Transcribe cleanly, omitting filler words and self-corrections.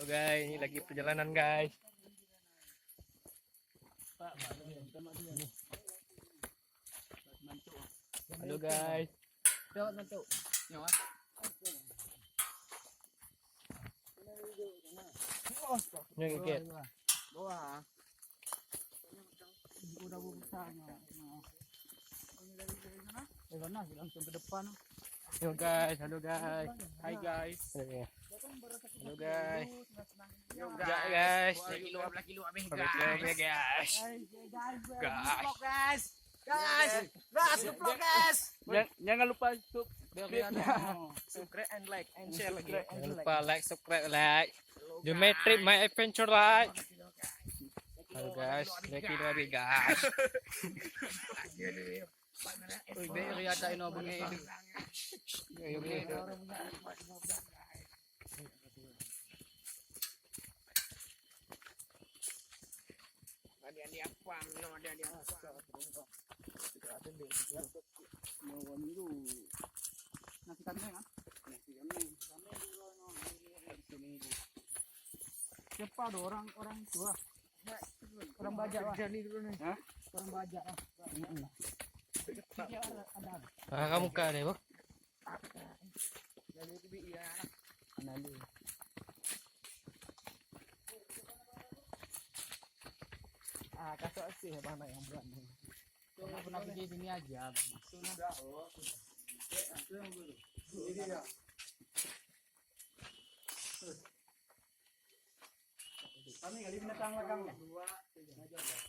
guys, ini lagi perjalanan guys. Halo guys. Yang ikut. Bawah. Udah busanya. Karena langsung ke depan. Halo guys, halo guys. Hai guys. Halo guys. Yo Ya guys. kilo habis Guys. guys. Guys. Guys, vlog guys. Jangan lupa Subscribe and like and share lagi. Jangan lupa like, subscribe, like. The my trip, my adventure like. Halo guys, lagi lagi guys. Uy, be yata inobong ngayon. Ada apa? No, ada apa? Nasi kami kan? Siapa ada orang tua? Orang bajak lah. Orang bajak lah. Kamu kah deh, Bang? Kasih sih bang yang berani. Cuma pernah pergi sini aja. Kami kali binatang kamu.